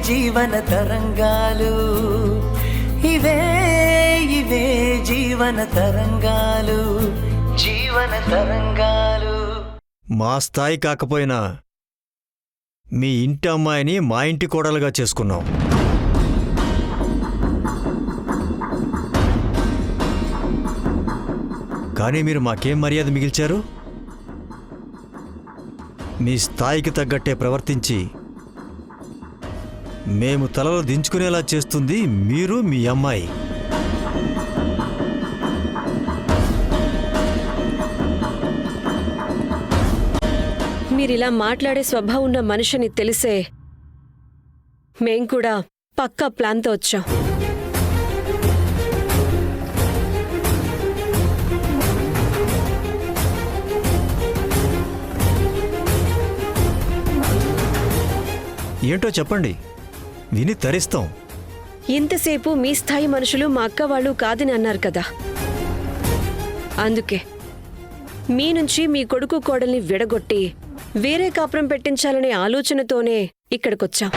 జీవన తరంగాలు, ఇవే ఇవే జీవన తరంగాలు, జీవన తరంగాలు. మా స్థాయి కాకపోయినా మీ ఇంటి అమ్మాయిని మా ఇంటి కోడలుగా చేసుకున్నాం. కానీ మీరు మాకేం మర్యాద మిగిల్చారు? మీ స్థాయికి తగ్గట్టే ప్రవర్తించి మేము తలలో దించుకునేలా చేస్తుంది మీరు, మీ అమ్మాయి. మీరిలా మాట్లాడే స్వభావం ఉన్న మనిషిని తెలిసే మేం కూడా పక్కా ప్లాన్తో వచ్చాం. ఏంటో చెప్పండి, విని తరిస్తాం. ఇంతసేపు మీ స్థాయి మనుషులు మా అక్క వాళ్ళు కాదని అన్నారు కదా, అందుకే మీ నుంచి మీ కొడుకు కోడల్ని విడగొట్టి వేరే కాపురం పెట్టించాలనే ఆలోచనతోనే ఇక్కడికొచ్చాం.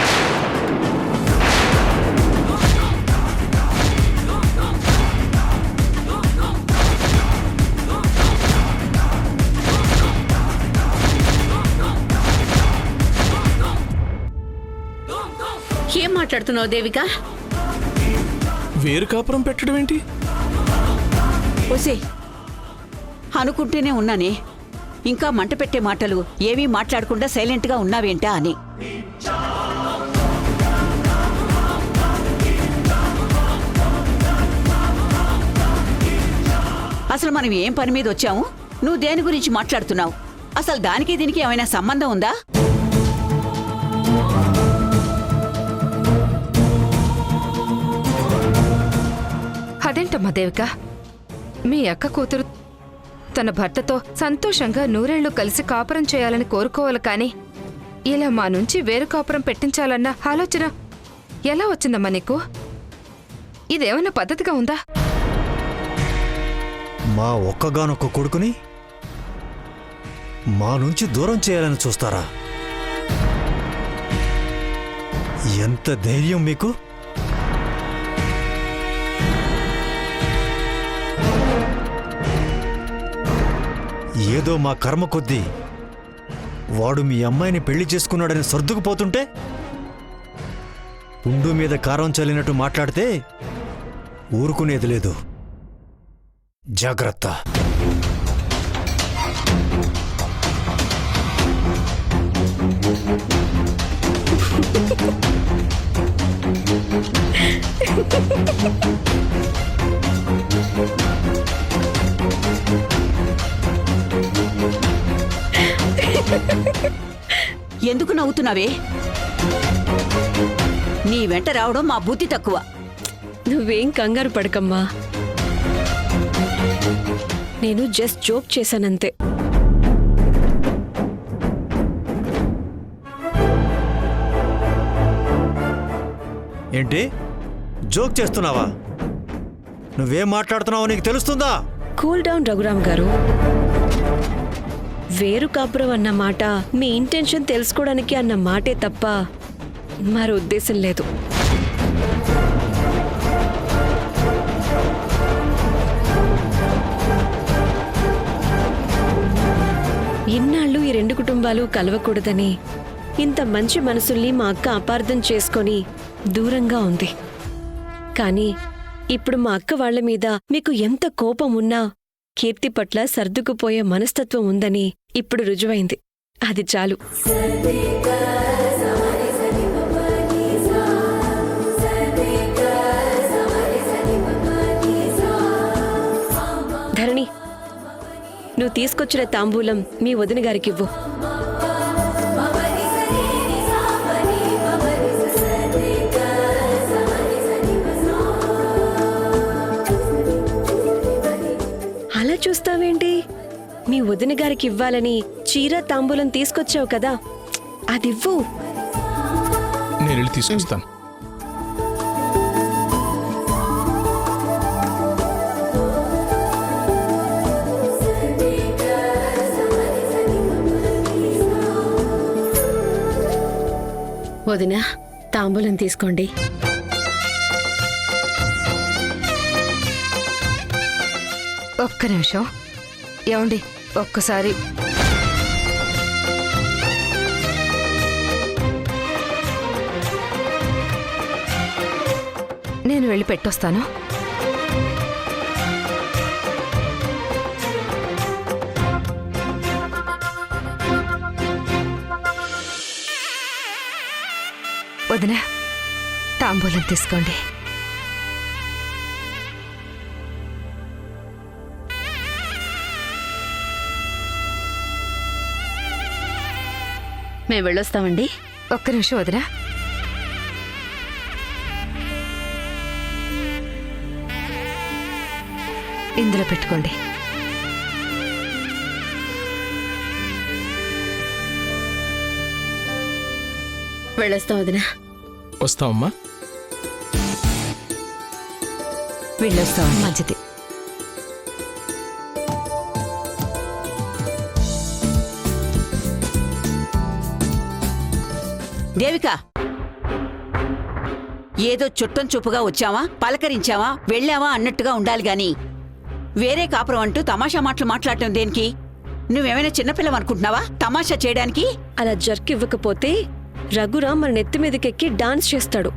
ఏం మాట్లాడుతున్నావు దేవిక? వేరు కాపురం పెట్టడం ఏంటి? ఓసే, అనుకుంటూనే ఉన్నానే, ఇంకా మంట పెట్టే మాటలు ఏమీ మాట్లాడకుండా సైలెంట్గా ఉన్నావేంటా అని. అసలు మనం ఏం పని మీద వచ్చాము? నువ్వు దేని గురించి మాట్లాడుతున్నావు? అసలు దానికి దీనికి ఏమైనా సంబంధం ఉందా? అదేంటమ్మా దేవిక, మీ అక్క కూతురు తన భర్తతో సంతోషంగా నూరేళ్లు కలిసి కాపురం చేయాలని కోరుకోవాలి కానీ ఇలా మా నుంచి వేరు కాపురం పెట్టించాలన్న ఆలోచన ఎలా వచ్చిందమ్మా నీకు? ఇదేమన్నా పద్ధతిగా ఉందా? మా ఒక్కగానొక్క కొడుకుని మా నుంచి దూరం చేయాలని చూస్తారా? ఎంత ధైర్యం మీకు? ఏదో మా కర్మ కొద్దీ వాడు మీ అమ్మాయిని పెళ్లి చేసుకున్నాడని సర్దుకుపోతుంటే పుండు మీద కారం చల్లినట్టు మాట్లాడితే ఊరుకునేది లేదు. జాగ్రత్త. ఎందుకు నవ్వుతున్నావే? నీ వెంట రావడం మా బుద్ధి తక్కువ. నువ్వేం కంగారు పడకమ్మా, నేను జస్ట్ జోక్ చేశానంతే. ఏంటి జోక్ చేస్తున్నావా? నువ్వేం మాట్లాడుతున్నావో నీకు తెలుస్తుందా? కూల్ డౌన్ రఘురామ్ గారు. వేరు కాపురం అన్న మాట మీ ఇంటెన్షన్ తెలుసుకోవడానికి అన్న మాటే తప్ప మరో ఉద్దేశం లేదు. ఇన్నాళ్ళు ఈ రెండు కుటుంబాలు కలవకూడదని ఇంత మంచి మనసుల్ని మా అక్క అపార్థం చేసుకొని దూరంగా ఉంది. కానీ ఇప్పుడు మా అక్క వాళ్ల మీద మీకు ఎంత కోపం ఉన్నా కీర్తి పట్ల సర్దుకుపోయే మనస్తత్వం ఉందని ఇప్పుడు రుజువైంది. అది చాలు. ధరణి, నువ్వు తీసుకొచ్చిన తాంబూలం మీ వదిన గారికివ్వు. అలా చూస్తావేంటి? మీ వదిన గారికి ఇవ్వాలని చీర తాంబూలం తీసుకొచ్చావు కదా, అదివ్వు. నేను వెళ్ళి తీసుకొస్తాను. వదినా, తాంబూలం తీసుకోండి. ఒక్క నిమిషం ఏమండి, ఒక్కసారి నేను వెళ్ళి పెట్టొస్తాను. వదినా, తాంబూలం తీసుకోండి. మేము వెళ్ళొస్తామండి. ఒక్క నిమిషం వదినా. ఇందులో పెట్టుకోండి. వెళ్ళొస్తాం వదినా. వస్తామమ్మా. వెళ్ళొస్తాం. మంచిది. దేవిక, ఏదో చుట్టం చూపుగా వచ్చావా, పలకరించావా, వెళ్ళావా అన్నట్టుగా ఉండాలి గాని వేరే కాపురం అంటూ తమాషా మాటలు మాట్లాడటం దేనికి? నువ్వేమైనా చిన్నపిల్లవనుకుంటున్నావా తమాషా చేయడానికి? అలా జర్కివ్వకపోతే రఘురామ్ మన నెత్తి మీదకెక్కి డాన్స్ చేస్తాడు.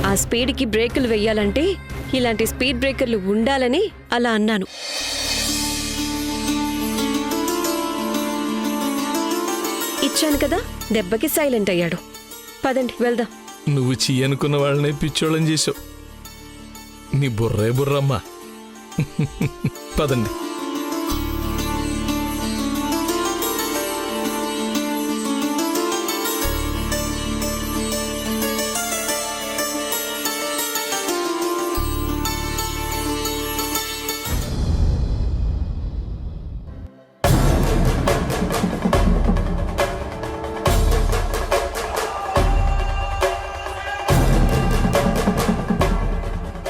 ఆ స్పీడ్కి బ్రేకులు వెయ్యాలంటే ఇలాంటి స్పీడ్ బ్రేకర్లు ఉండాలని అలా అన్నాను. ఇచ్చాను కదా, దెబ్బకి సైలెంట్ అయ్యాడు. పదండి వెళ్దాం. నువ్వు అనుకున్న వాళ్ళనే పిచ్చోళ్ళని చేసావు. నీ బుర్రే బుర్రమ్మా. పదండి.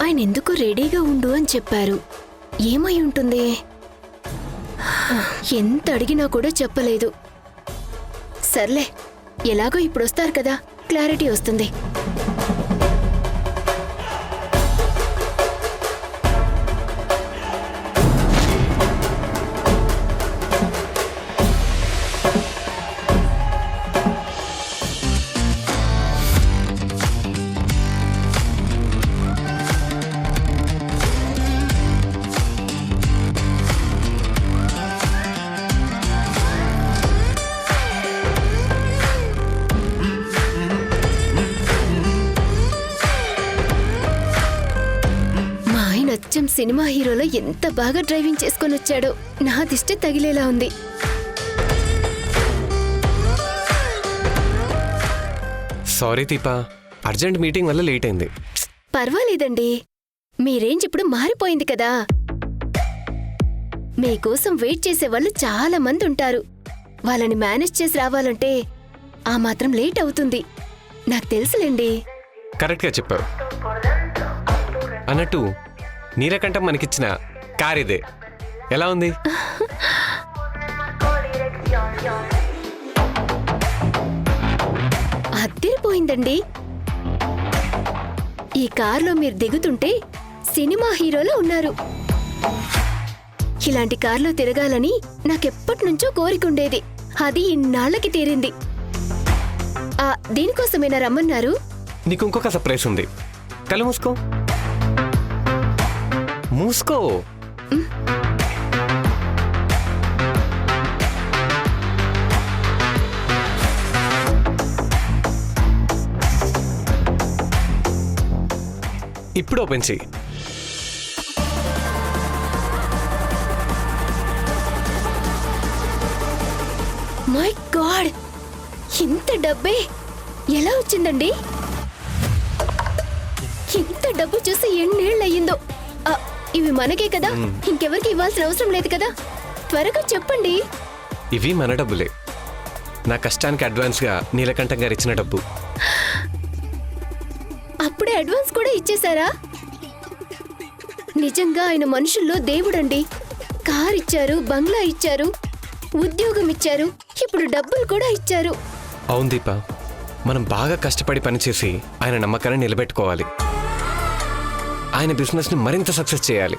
ఆయన ఎందుకు రెడీగా ఉండు అని చెప్పారు. ఏమై ఉంటుంది? ఎంత అడిగినా కూడా చెప్పలేదు. సర్లే, ఎలాగో ఇప్పుడు వస్తారు కదా, క్లారిటీ వస్తుంది. అచ్చం సినిమా హీరోలో ఎంత బాగా డ్రైవింగ్ చేసుకొని వచ్చాడో. నా దిష్టి తగిలేలా ఉంది. సారీ దీపా, అర్జెంట్ మీటింగ్ వల్ల లేట్ అయింది. పర్వాలేదండి, మీ రేంజ్ ఇప్పుడు మారిపోయింది కదా. మీకోసం వెయిట్ చేసే వాళ్ళు చాలా మంది ఉంటారు. వాళ్ళని మేనేజ్ చేసి రావాలంటే ఆ మాత్రం లేట్ అవుతుంది. నాకు తెలుసులేండి. కరెక్ట్గా చెప్పావు. అన్నట్టు నీలకంఠం మనకిచ్చిన కార్ ఇదే. ఎలా ఉంది? అదిరిపోయిందండి. ఈ కార్లో మీరు దిగుతుంటే సినిమా హీరోలో ఉన్నారు. ఇలాంటి కార్లో తిరగాలని నాకెప్పటినుంచో కోరికుండేది. అది ఇన్నాళ్లకి తీరింది. దీనికోసమేనా రమ్మన్నారు? నీకు ఇంకొక సర్ప్రైజ్ ఉంది. కళ్ళు మూసుకో. మూసుకో. ఇప్పుడు ఓపెన్ చెయ్యి. మై గాడ్, ఇంత డబ్బే ఎలా వచ్చిందండి? ఇంత డబ్బు చూసి ఎన్నేళ్ళయ్యిందో. ఇవి మనకే కదా, ఇంకెవరికి ఇవ్వాల్సిన అవసరం లేదు కదా. త్వరగా చెప్పండి. ఇవి మన డబ్బులే. నా కష్టానికి అడ్వాన్స్గా నీలకంఠం గారు ఇచ్చిన డబ్బు. అప్పుడే అడ్వాన్స్ కూడా ఇచ్చేశారా? నిజంగా ఆయన మనుషుల్లో దేవుడండి. కార్ ఇచ్చారు, బంగ్లా ఇచ్చారు, ఉద్యోగం ఇచ్చారు, ఇప్పుడు డబ్బులు కూడా ఇచ్చారు. అవును దీపా, మనం బాగా కష్టపడి పనిచేసి ఆయన నమ్మకాన్ని నిలబెట్టుకోవాలి. ఆయన బిజినెస్ని మరింత సక్సెస్ చేయాలి.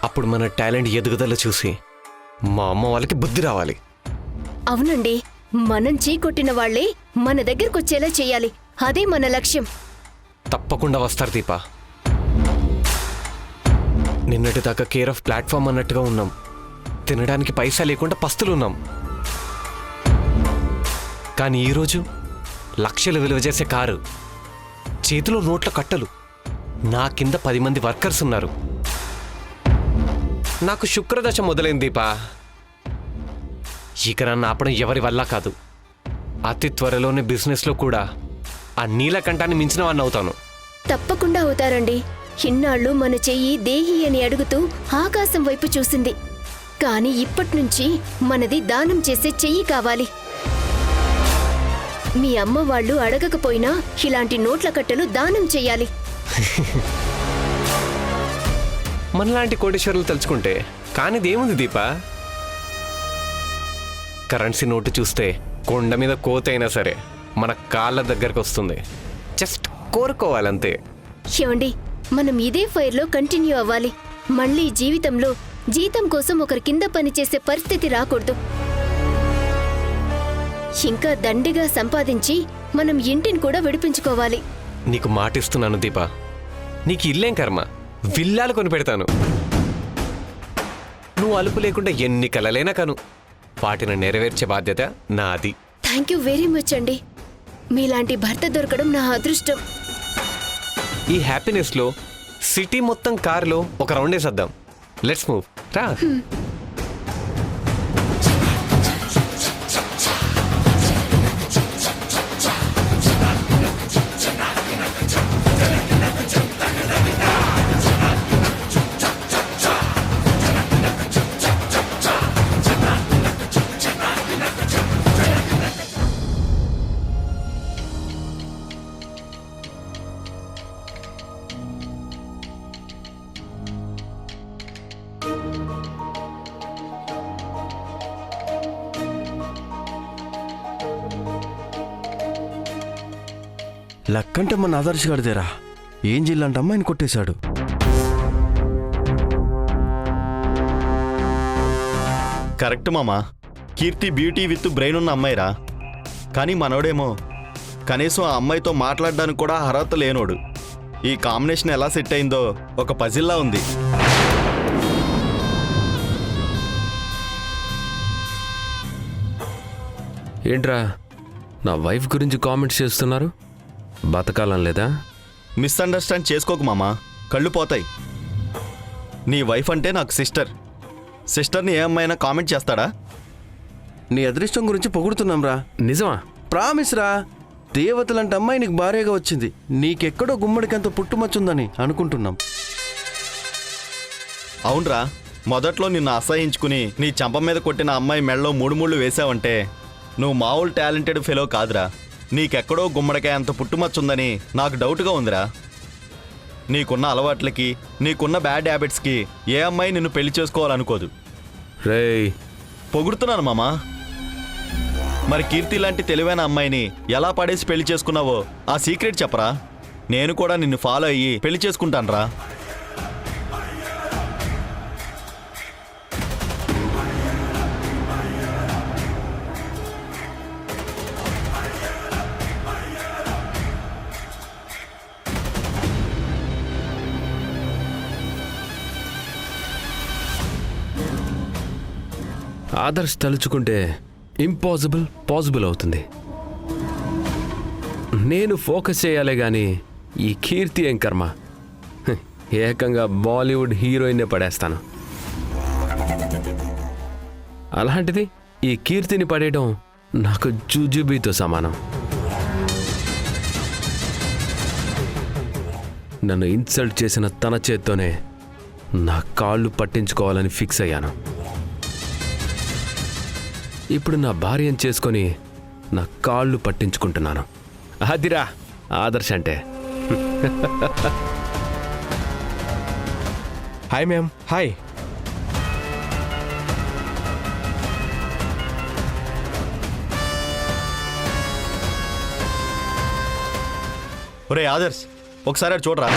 అప్పుడు మన టాలెంట్ ఎదుగుదల చూసి మా అమ్మ వాళ్ళకి బుద్ధి రావాలి. అవునండి, మనం చీకొట్టిన వాళ్లే మన దగ్గరకొచ్చేలా చెయ్యాలి. అదే మన లక్ష్యం. తప్పకుండా వస్తారు దీపా. నిన్నటి దాకా కేర్ ఆఫ్ ప్లాట్ఫామ్ అన్నట్టుగా ఉన్నాం. తినడానికి పైసా లేకుండా పస్తులున్నాం. కానీ ఈరోజు లక్షలు విలువ చేసే కారు, చేతిలో నోట్ల కట్టలు, నా కింద 10 మంది వర్కర్స్ ఉన్నారు. నాకు శుక్రదశ మొదలైంది దీపా. ఇక నన్ను ఆపడం ఎవరి వల్ల కాదు. అతి త్వరలోనే బిజినెస్లో కూడా ఆ నీలకంఠాన్ని మించిన వాడిని అవుతాను. తప్పకుండా అవుతారండి. ఇన్నాళ్ళు మన చెయ్యి దేహి అని అడుగుతూ ఆకాశం వైపు చూసింది. కాని ఇప్పట్నుంచి మనది దానం చేసే చెయ్యి కావాలి. మీ అమ్మ వాళ్ళు అడగకపోయినా ఇలాంటి నోట్ల కట్టలు దానం చెయ్యాలి. మనలాంటి కోటేశ్వరులు తలుచుకుంటే కానిదేముంది దీపా. కరెన్సీ నోటు చూస్తే కొండ మీద కోతైనా సరే మన కాళ్ళ దగ్గరకు వస్తుంది. జస్ట్ కోరుకోవాలంతే. ఏమండి, మనం ఇదే ఫైర్లో కంటిన్యూ అవ్వాలి. మళ్ళీ జీవితంలో జీతం కోసం ఒకరి కింద పనిచేసే పరిస్థితి రాకూడదు. ఇంకా దండిగా సంపాదించి మనం ఇంటిని కూడా విడిపించుకోవాలి. నీకు మాటిస్తున్నాను దీపా. నీకు ఇల్లేం కర్మ, విల్లాలు కొని పెడతాను. నువ్వు అలుపు లేకుండా ఎన్ని కలలైనా కను, వాటిని నెరవేర్చే బాధ్యత నాది. థ్యాంక్ యూ వెరీ మచ్ అండి. మీలాంటి భర్త దొరకడం నా అదృష్టం. ఈ హ్యాపీనెస్లో సిటీ మొత్తం కారులో ఒక రౌండ్ వేసేద్దాం. లెట్స్ మూవ్ రా. లక్కంటే మన ఆదర్శ్ గడిదేరా. ఏం జిల్లంటే అమ్మాయిని కొట్టేశాడు. కరెక్ట్ మామా. కీర్తి బ్యూటీ విత్ బ్రెయిన్ ఉన్న అమ్మాయిరా. కానీ మనోడేమో కనీసం ఆ అమ్మాయితో మాట్లాడడానికి కూడా అర్హత లేనోడు. ఈ కాంబినేషన్ ఎలా సెట్ అయిందో ఒక పజిల్లా ఉంది. ఏంట్రా నా వైఫ్ గురించి కామెంట్స్ చేస్తున్నారు? బతకాలం లేదా? మిస్అండర్స్టాండ్ చేసుకోకు మామా, కళ్ళు పోతాయి. నీ వైఫ్ అంటే నాకు సిస్టర్. సిస్టర్ని ఏ అమ్మాయినా కామెంట్ చేస్తాడా? నీ అదృష్టం గురించి పొగుడుతున్నాం రా. నిజమా? ప్రామిస్ రా. దేవతలంటే అమ్మాయి నీకు భార్యగా వచ్చింది. నీకెక్కడో గుమ్మడికంత పుట్టుమచ్చుందని అనుకుంటున్నాం. అవునరా, మొదట్లో నిన్ను అసహించుకుని నీ చంప మీద కొట్టిన అమ్మాయి మెడలో 3 ముళ్ళు వేసావంటే నువ్వు మామూలు టాలెంటెడ్ ఫెలో కాదురా. నీకెక్కడో గుమ్మడికాయ అంత పుట్టుమచ్చుందని నాకు డౌట్గా ఉందిరా. నీకున్న అలవాట్లకి, నీకున్న బ్యాడ్ హ్యాబిట్స్కి ఏ అమ్మాయి నిన్ను పెళ్లి చేసుకోవాలనుకోదు. రేయ్, పొగుడుతున్నాను మామా. మరి కీర్తి లాంటి తెలివైన అమ్మాయిని ఎలా పడేసి పెళ్లి చేసుకున్నావో ఆ సీక్రెట్ చెప్పరా. నేను కూడా నిన్ను ఫాలో అయ్యి పెళ్లి చేసుకుంటానురా. ఆదర్శ్ తలుచుకుంటే ఇంపాసిబుల్ పాసిబుల్ అవుతుంది. నేను ఫోకస్ చేయాలే గాని ఈ కీర్తి ఏం కర్మ. ఏకంగా బాలీవుడ్ హీరోయిన్నే పడేస్తాను. అలాంటిది ఈ కీర్తిని పడేయడం నాకు జూజుబీతో సమానం. నన్ను ఇన్సల్ట్ చేసిన తన చేత్తోనే నా కాళ్ళు పట్టించుకోవాలని ఫిక్స్ అయ్యాను. ఇప్పుడు నా భార్యను చేసుకొని నా కాళ్ళు పట్టించుకుంటున్నాను. అదిరా ఆదర్శ్ అంటే. Hi ma'am. హాయ్. ఒరే ఆదర్శ్, ఒకసారి అటు చూడరా.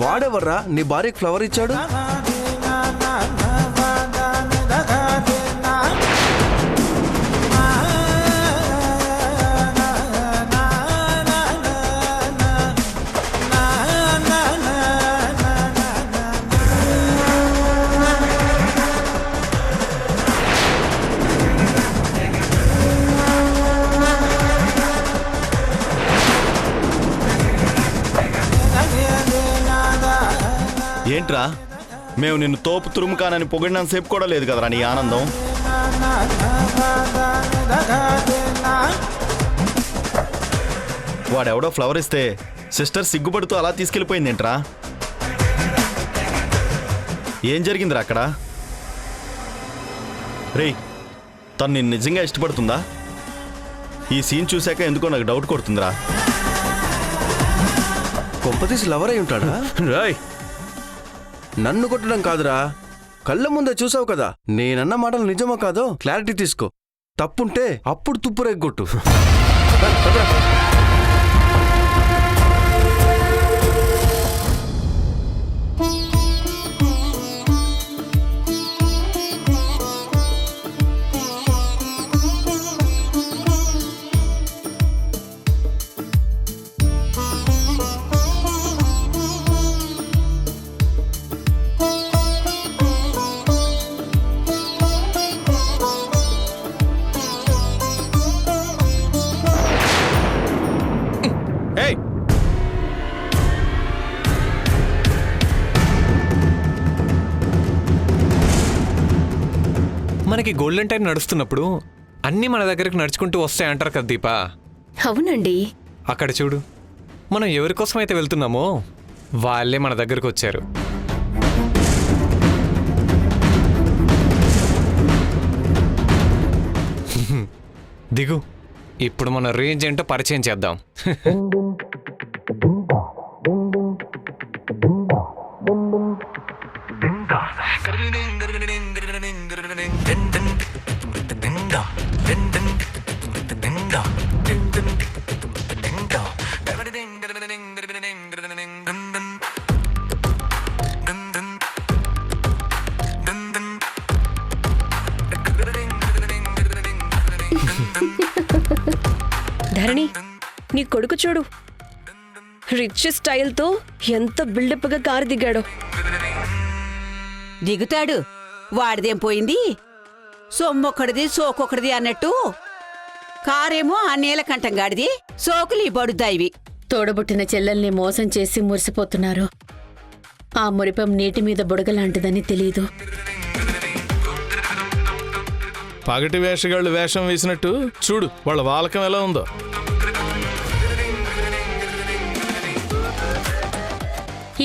వాడెవర్రా నీ భార్యకి ఫ్లవర్ ఇచ్చాడు? ఏంట్రా, మేము నిన్ను తోపు తురుముకానని పొగిడినంతసేపు కూడా లేదు కదరా నీ ఆనందం. వాడెవడో ఫ్లవర్ ఇస్తే సిస్టర్ సిగ్గుపడుతూ అలా తీసుకెళ్ళిపోయిందేంట్రా? ఏం జరిగిందిరా అక్కడ? రేయ్, తను నిన్ను నిజంగా ఇష్టపడుతుందా? ఈ సీన్ చూశాక ఎందుకో నాకు డౌట్ కొడుతుందిరా. కొంపతీసి లవర్ అయి ఉంటాడా? రాయ్, నన్ను కొట్టడం కాదురా, కళ్ళ ముందే చూసావు కదా. నేనన్న మాటలు నిజమో కాదో క్లారిటీ తీసుకో. తప్పుంటే అప్పుడు తుప్పురేగొట్టు. మనకి గోల్డెన్ టైం నడుస్తున్నప్పుడు అన్నీ మన దగ్గరికి నడుచుకుంటూ వస్తాయి అంటారు కదా దీపా. అవునండి. అక్కడ చూడు, మనం ఎవరి కోసం అయితే వెళ్తున్నామో వాళ్ళే మన దగ్గరకు వచ్చారు. దిగు, ఇప్పుడు మన రేంజ్ ఏంటో పరిచయం చేద్దాం. ధరణి, నీ కొడుకు చూడు, రిచ్ స్టైల్తో ఎంత బిల్డప్గా కారు దిగాడో. దిగుతాడు, వాడిదేం పోయింది? సొమ్మొక్కడిది సోకొక్కడిది అన్నట్టు కారేమో ఆ నీలకంఠం గాడిది, సోకులు ఈ బడుద్దాయివి. తోడబుట్టిన చెల్లెల్ని మోసం చేసి మురిసిపోతున్నారు. ఆ మురిపం నీటి మీద బుడగలాంటిదని తెలీదు. పగటి వేషగాళ్ళు వేషం వేసినట్టు చూడు వాళ్ళ వాలకం ఎలా ఉందో.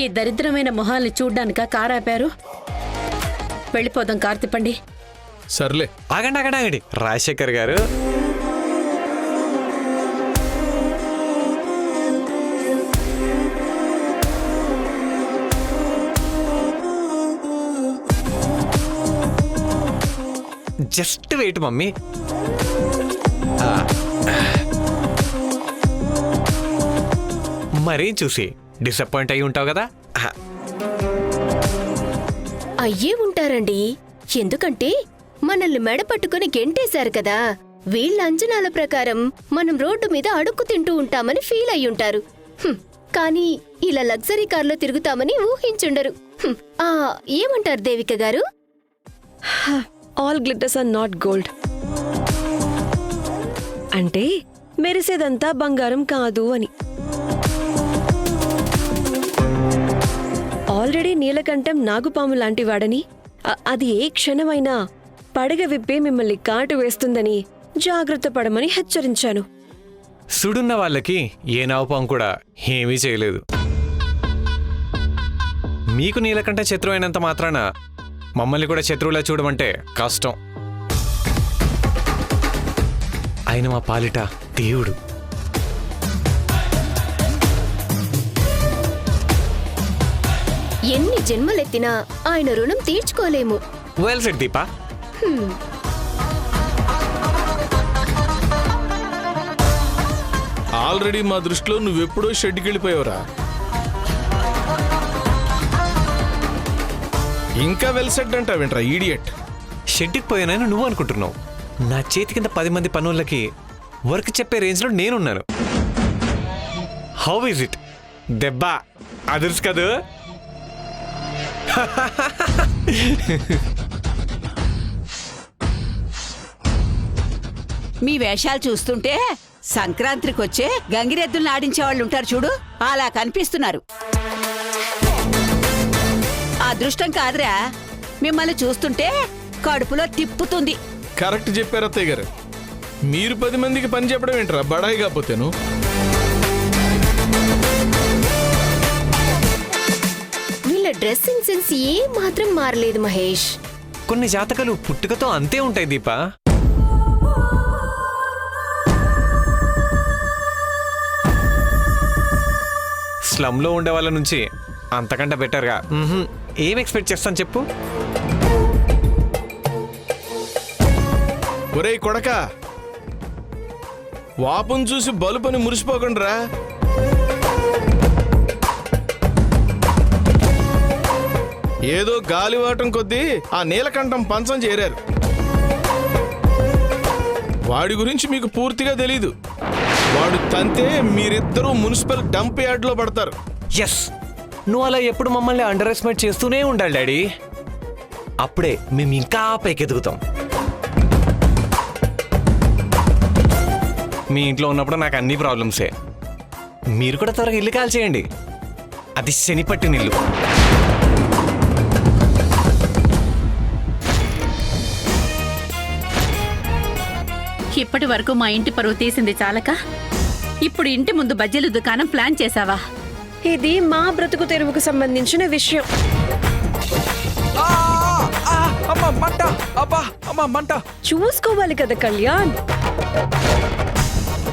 ఈ దరిద్రమైన మొహాల్ని చూడ్డానిక కారాపారు? వెళ్ళిపోదాం, కారు తిప్పండి. సర్లే, ఆగండి ఆగండి ఆగండి. రాజశేఖర్ గారు, జస్ట్ వెయిట్ మమ్మీ. మరేం చూసి డిసప్పాయింట్ అయి ఉంటావు కదా? అయ్యే ఉంటారండి. ఎందుకంటే మనల్ని మెడ పట్టుకుని గెంటేశారు కదా. వీళ్ళ అంచనాల ప్రకారం మనం రోడ్డు మీద అడుక్కు తింటూ ఉంటామని ఫీల్ అయ్యుంటారు. కానీ ఇలా లగ్జరీ కార్లో తిరుగుతామని ఊహించుండరు. ఏమంటారు దేవిక గారు? All glitters are not gold. అంటే మెరిసేదంతా బంగారం కాదు అని. ఆల్రెడీ నీలకంఠం నాగుపాము లాంటివాడని, అది ఏ క్షణమైనా పడగ విప్పి మిమ్మల్ని కాటు వేస్తుందని జాగ్రత్త పడమని హెచ్చరించాను. సుడున్న వాళ్ళకి ఏ నవపాం కూడా ఏమీ చేయలేదు. మీకు నీలకంఠ శత్రువు అయినంత మాత్రాన మమ్మల్ని కూడా శత్రువులా చూడమంటే కష్టం. ఆయన మా పాలిట దేవుడు. ఎన్ని జన్మలెత్తినా ఆయన రుణం తీర్చుకోలేము. Well said Deepa. ఆల్రెడీ మా దృష్టిలో నువ్వెప్పుడో షెడ్కి వెళ్ళిపోయావురా. ఇంకా వెల్ సెట్ అంటావేంట్రా ఈడియట్. షెడ్కి పోయానని నువ్వు అనుకుంటున్నావు. నా చేతి కింద 10 మంది పనులకి వర్క్ చెప్పే రేంజ్లో నేనున్నాను. How is it? దెబ్బ అదర్స్ కదూ. మీ వేషాలు చూస్తుంటే సంక్రాంతికి వచ్చే గంగిరెద్దుల్ని ఆడించే వాళ్ళు ఉంటారు చూడు, అలా కనిపిస్తున్నారు. అదృష్టం కాదురా, మిమ్మల్ని చూస్తుంటే కడుపులో తిప్పుతుంది. కరెక్ట్ చెప్పారు అత్తయ్య గారు. మీరు 10 మందికి పని చెప్పడం ఏంట్రా బడాయి కాకపోతేను. వీళ్ళ డ్రెస్సింగ్ సెన్స్ ఏం మాత్రం మారలేదు మహేష్. కొన్ని జాతకాలు పుట్టుకతో అంతే ఉంటాయి దీపా. స్లమ్లో ఉండే వాళ్ళ నుంచి అంతకంటే బెటర్గా ఏం ఎక్స్పెక్ట్ చేస్తాను చెప్పు. ఒరేయ్ కొడక, వాపును చూసి బలుపని మురిసిపోకండిరా. ఏదో గాలివాటం కొద్దీ ఆ నీలకంఠం పంచం చేరారు. వాడి గురించి మీకు పూర్తిగా తెలీదు. వాడు తంతే మీరిద్దరూ మున్సిపల్ డంప్ యార్డ్లో పడతారు. ఎస్, నువ్వు అలా ఎప్పుడు మమ్మల్ని అండర్ ఎస్టిమేట్ చేస్తూనే ఉండాలి డాడీ. అప్పుడే మేము ఇంకా పైకెదుగుతాం. మీ ఇంట్లో ఉన్నప్పుడు నాకు అన్ని ప్రాబ్లమ్సే. మీరు కూడా త్వరగా ఇల్లు కాల్చేయండి. అది శని పట్టిన ఇల్లు. ఇప్పటి వరకు మా ఇంటి పరువు తీసింది చాలక ఇప్పుడు ఇంటి ముందు బజ్జీల దుకాణం ప్లాన్ చేశావా? ఇది మా బ్రతుకు తెరువుకు సంబంధించిన విషయం. మంట చూసుకోవాలి కదా కళ్యాణ్.